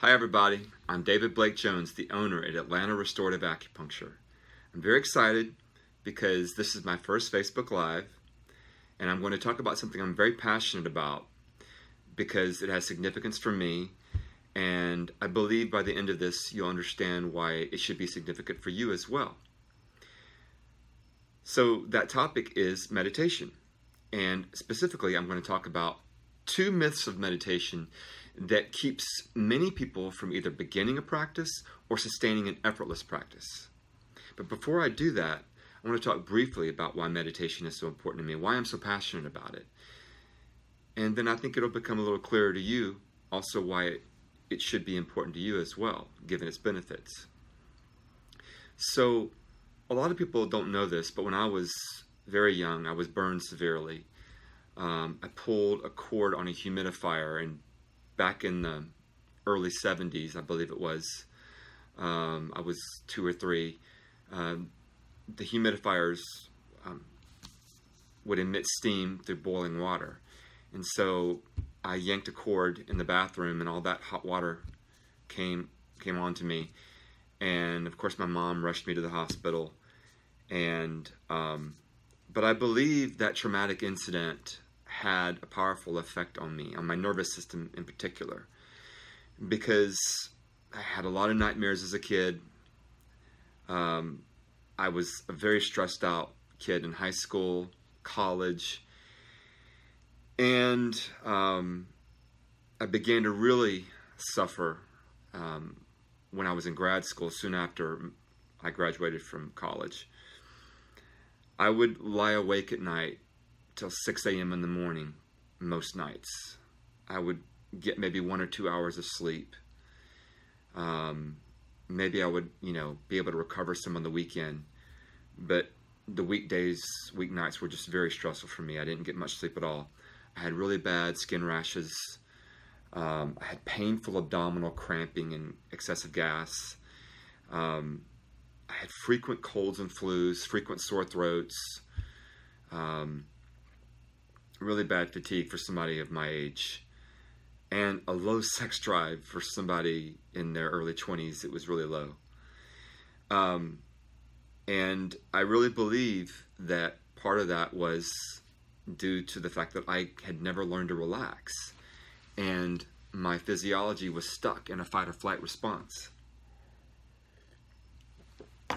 Hi everybody, I'm David Blake Jones, the owner at Atlanta Restorative Acupuncture. I'm very excited because this is my first Facebook Live and I'm going to talk about something I'm very passionate about because it has significance for me, and I believe by the end of this you'll understand why it should be significant for you as well. So that topic is meditation, and specifically I'm going to talk about two myths of meditation that keeps many people from either beginning a practice or sustaining an effortless practice. But before I do that, I want to talk briefly about why meditation is so important to me, why I'm so passionate about it. And then I think it'll become a little clearer to you also why it should be important to you as well, given its benefits. So a lot of people don't know this, but when I was very young, I was burned severely. I pulled a cord on a humidifier, and back in the early 70s, I believe it was, I was 2 or 3, the humidifiers would emit steam through boiling water. And so I yanked a cord in the bathroom and all that hot water came onto me. And of course my mom rushed me to the hospital. And but I believe that traumatic incident had a powerful effect on me, on my nervous system in particular, because I had a lot of nightmares as a kid. I was a very stressed out kid in high school, college, and I began to really suffer when I was in grad school, soon after I graduated from college. I would lie awake at night till 6 a.m. in the morning most nights. I would get maybe 1 or 2 hours of sleep. Maybe I would, be able to recover some on the weekend, but the weekdays, weeknights were just very stressful for me. I didn't get much sleep at all. I had really bad skin rashes. I had painful abdominal cramping and excessive gas. I had frequent colds and flus, frequent sore throats, really bad fatigue for somebody of my age, and a low sex drive for somebody in their early 20s. It was really low. And I really believe that part of that was due to the fact that I had never learned to relax, and my physiology was stuck in a fight or flight response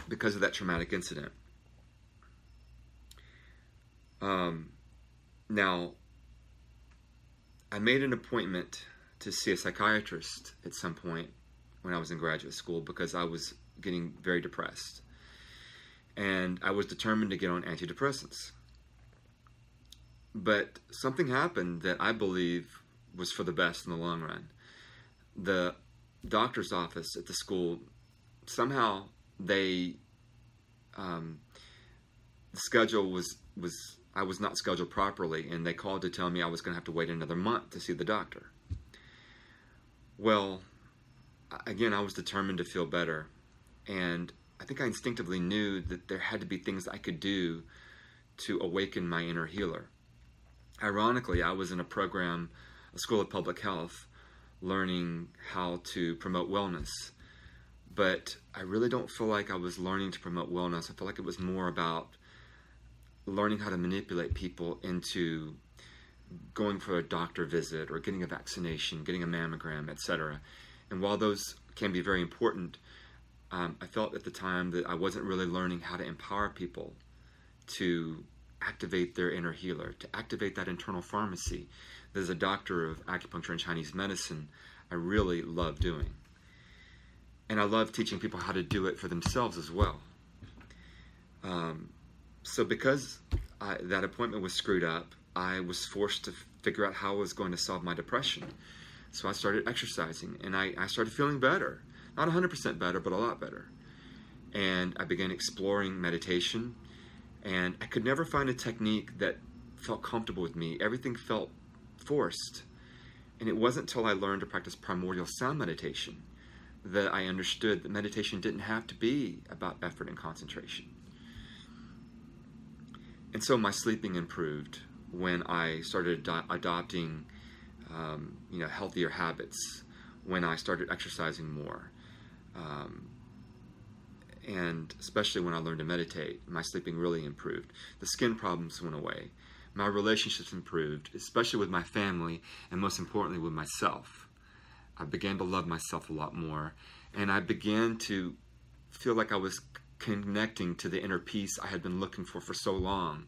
because of that traumatic incident. Now, I made an appointment to see a psychiatrist at some point when I was in graduate school because I was getting very depressed. And I was determined to get on antidepressants. But something happened that I believe was for the best in the long run. The doctor's office at the school, somehow the schedule I was not scheduled properly, and they called to tell me I was going to have to wait another month to see the doctor. Well, again, I was determined to feel better, and I think I instinctively knew that there had to be things I could do to awaken my inner healer. Ironically, I was in a program, a School of Public Health, learning how to promote wellness. But I really don't feel like I was learning to promote wellness. I feel like it was more about learning how to manipulate people into going for a doctor visit or getting a vaccination, getting a mammogram, etc. And while those can be very important, I felt at the time that I wasn't really learning how to empower people to activate their inner healer, to activate that internal pharmacy that as a doctor of acupuncture and Chinese medicine, I really love doing. And I love teaching people how to do it for themselves as well. So because that appointment was screwed up, I was forced to figure out how I was going to solve my depression. So I started exercising, and I started feeling better. Not 100% better, but a lot better. And I began exploring meditation, and I could never find a technique that felt comfortable with me. Everything felt forced. And it wasn't until I learned to practice primordial sound meditation that I understood that meditation didn't have to be about effort and concentration. And so my sleeping improved when I started adopting healthier habits, when I started exercising more. And especially when I learned to meditate, my sleeping really improved. The skin problems went away. My relationships improved, especially with my family, and most importantly with myself. I began to love myself a lot more, and I began to feel like I was connecting to the inner peace I had been looking for so long.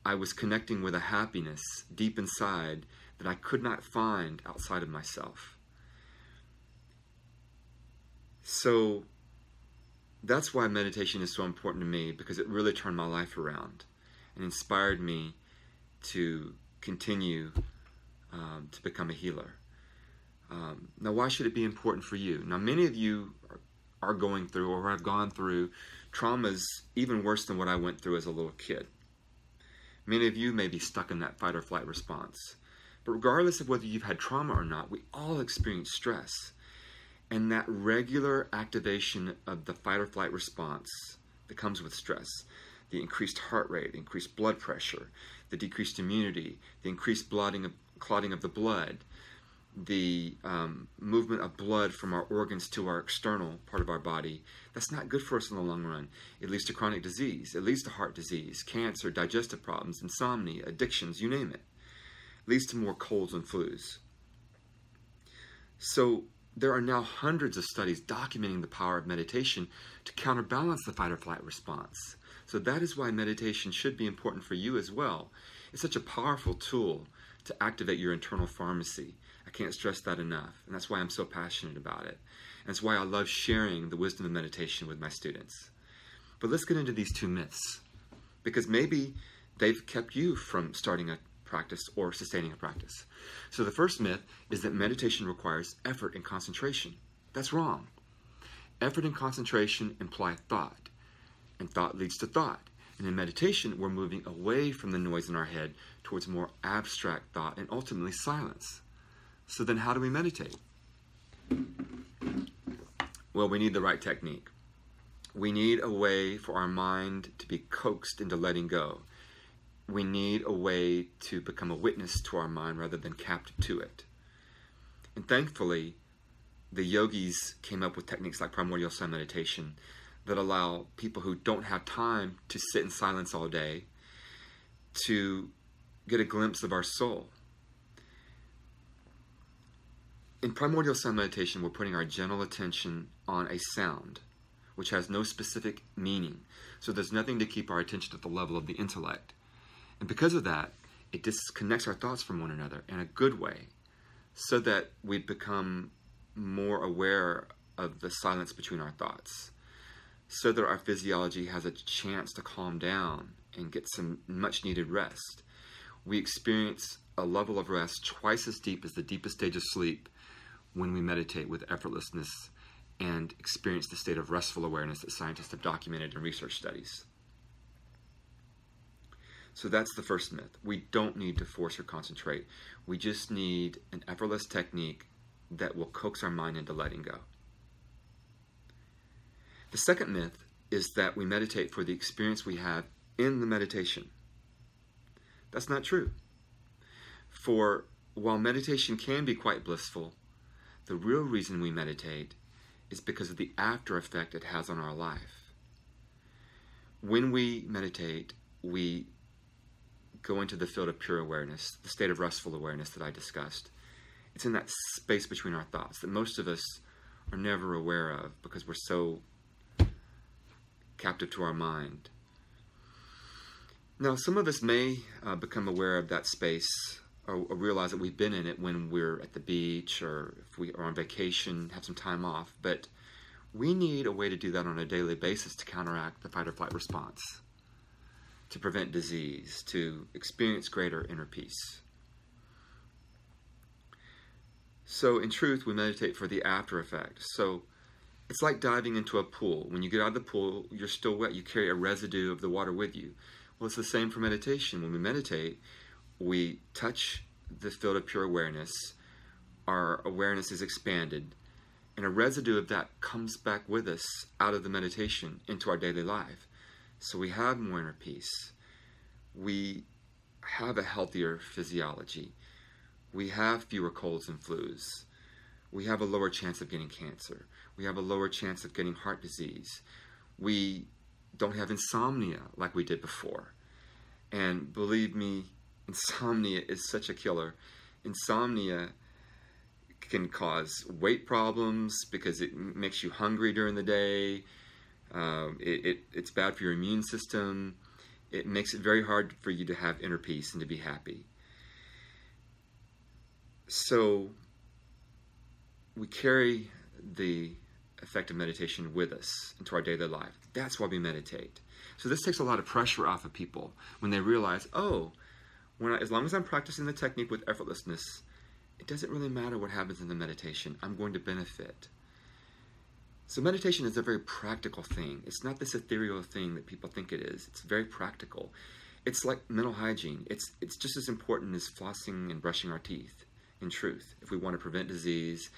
I was connecting with a happiness deep inside that I could not find outside of myself. So that's why meditation is so important to me, because it really turned my life around and inspired me to continue to become a healer. Now, why should it be important for you? Now, many of you are going through or have gone through traumas even worse than what I went through as a little kid. Many of you may be stuck in that fight or flight response. But regardless of whether you've had trauma or not, we all experience stress. And that regular activation of the fight or flight response that comes with stress, the increased heart rate, the increased blood pressure, the decreased immunity, the increased clotting of the blood, the movement of blood from our organs to our external part of our body, that's not good for us in the long run. It leads to chronic disease. It leads to heart disease, cancer, digestive problems, insomnia, addictions, you name it. It leads to more colds and flus. So there are now hundreds of studies documenting the power of meditation to counterbalance the fight or flight response. So that is why meditation should be important for you as well. It's such a powerful tool to activate your internal pharmacy. I can't stress that enough, and that's why I'm so passionate about it. And that's why I love sharing the wisdom of meditation with my students. But let's get into these two myths, because maybe they've kept you from starting a practice or sustaining a practice. So the first myth is that meditation requires effort and concentration. That's wrong. Effort and concentration imply thought, and thought leads to thought. And in meditation, we're moving away from the noise in our head towards more abstract thought and ultimately silence. So then how do we meditate? Well, we need the right technique. We need a way for our mind to be coaxed into letting go. We need a way to become a witness to our mind rather than captive to it. And thankfully, the yogis came up with techniques like primordial sun meditation that allow people who don't have time to sit in silence all day to get a glimpse of our soul. In primordial sun meditation, we're putting our gentle attention on a sound, which has no specific meaning. So there's nothing to keep our attention at the level of the intellect. And because of that, it disconnects our thoughts from one another in a good way, so that we become more aware of the silence between our thoughts, so that our physiology has a chance to calm down and get some much needed rest. We experience a level of rest twice as deep as the deepest stage of sleep when we meditate with effortlessness and experience the state of restful awareness that scientists have documented in research studies. So that's the first myth. We don't need to force or concentrate. We just need an effortless technique that will coax our mind into letting go. The second myth is that we meditate for the experience we have in the meditation. That's not true. For while meditation can be quite blissful, the real reason we meditate is because of the after effect it has on our life. When we meditate, we go into the field of pure awareness, the state of restful awareness that I discussed. It's in that space between our thoughts that most of us are never aware of because we're so captive to our mind. Now, some of us may become aware of that space or realize that we've been in it when we're at the beach or if we are on vacation, have some time off, but we need a way to do that on a daily basis to counteract the fight or flight response, to prevent disease, to experience greater inner peace. So in truth, we meditate for the after effect. So it's like diving into a pool. When you get out of the pool, you're still wet. You carry a residue of the water with you. Well, it's the same for meditation. When we meditate, we touch the field of pure awareness. Our awareness is expanded, and a residue of that comes back with us out of the meditation into our daily life. So we have more inner peace. We have a healthier physiology. We have fewer colds and flus. we have a lower chance of getting cancer. We have a lower chance of getting heart disease. We don't have insomnia like we did before. And believe me, insomnia is such a killer. Insomnia can cause weight problems because it makes you hungry during the day. It's bad for your immune system. It makes it very hard for you to have inner peace and to be happy. So we carry the effect of meditation with us into our daily life. That's why we meditate. So this takes a lot of pressure off of people when they realize, oh, as long as I'm practicing the technique with effortlessness, it doesn't really matter what happens in the meditation. I'm going to benefit. So meditation is a very practical thing. It's not this ethereal thing that people think it is. It's very practical. It's like mental hygiene. It's just as important as flossing and brushing our teeth, in truth, if we want to prevent disease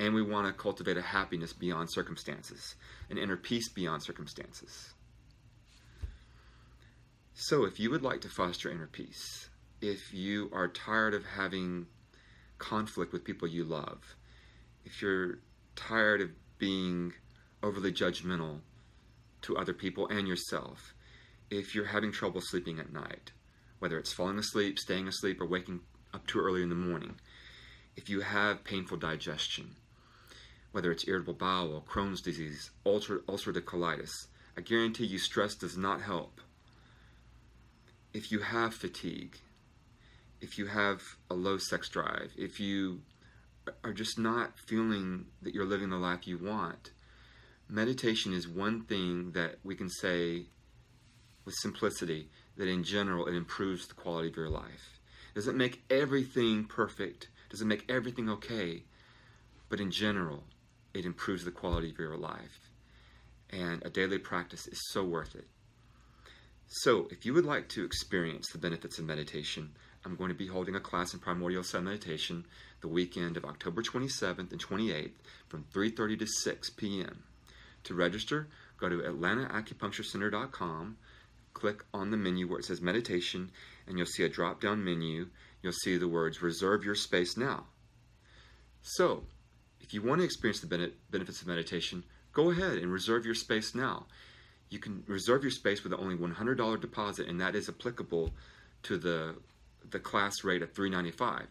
and we want to cultivate a happiness beyond circumstances, an inner peace beyond circumstances. So if you would like to foster inner peace, if you are tired of having conflict with people you love, if you're tired of being overly judgmental to other people and yourself, if you're having trouble sleeping at night, whether it's falling asleep, staying asleep, or waking up too early in the morning, if you have painful digestion, whether it's irritable bowel, Crohn's disease, ulcerative colitis, I guarantee you stress does not help. If you have fatigue, if you have a low sex drive, if you are just not feeling that you're living the life you want, meditation is one thing that we can say with simplicity that in general it improves the quality of your life. It doesn't make everything perfect, doesn't make everything okay, but in general it improves the quality of your life. And a daily practice is so worth it. So if you would like to experience the benefits of meditation, I'm going to be holding a class in Primordial Sun Meditation the weekend of October 27th and 28th from 3:30 to 6 p.m. To register, go to AtlantaAcupunctureCenter.com, click on the menu where it says Meditation, and you'll see a drop-down menu. You'll see the words Reserve Your Space Now. So, if you want to experience the benefits of meditation, go ahead and reserve your space now. You can reserve your space with only $100 deposit, and that is applicable to the class rate of $395.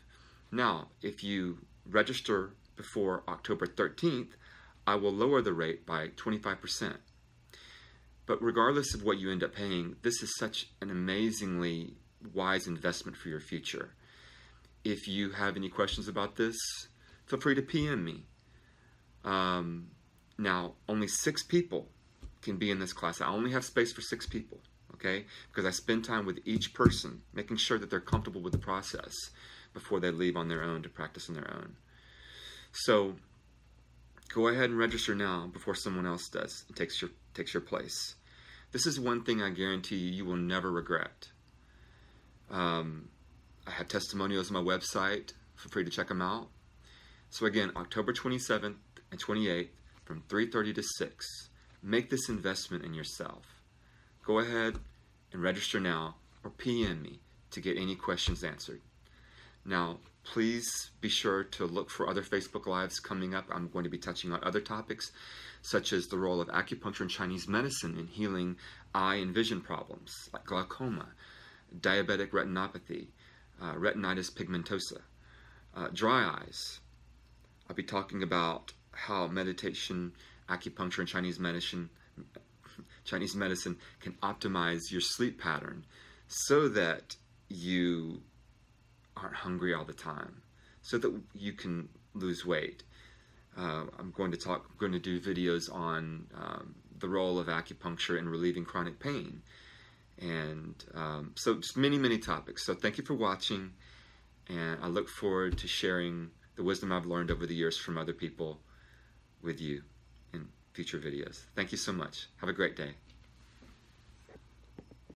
Now, if you register before October 13th, I will lower the rate by 25%. But regardless of what you end up paying, this is such an amazingly wise investment for your future. If you have any questions about this, feel free to PM me. Now, only 6 people can be in this class. I only have space for 6 people, okay? Because I spend time with each person, making sure that they're comfortable with the process before they leave on their own to practice on their own. So go ahead and register now before someone else does and takes your place. This is one thing I guarantee you will never regret. I have testimonials on my website. Feel free to check them out. So again, October 27th and 28th from 3:30 to 6. Make this investment in yourself. Go ahead and register now or PM me to get any questions answered. Now, please be sure to look for other Facebook Lives coming up. I'm going to be touching on other topics, such as the role of acupuncture and Chinese medicine in healing eye and vision problems, like glaucoma, diabetic retinopathy, retinitis pigmentosa, dry eyes. I'll be talking about how meditation, acupuncture, and Chinese medicine can optimize your sleep pattern so that you aren't hungry all the time, so that you can lose weight. I'm going to do videos on the role of acupuncture in relieving chronic pain, and so just many topics. So thank you for watching, and I look forward to sharing the wisdom I've learned over the years from other people with you in future videos. Thank you so much. Have a great day.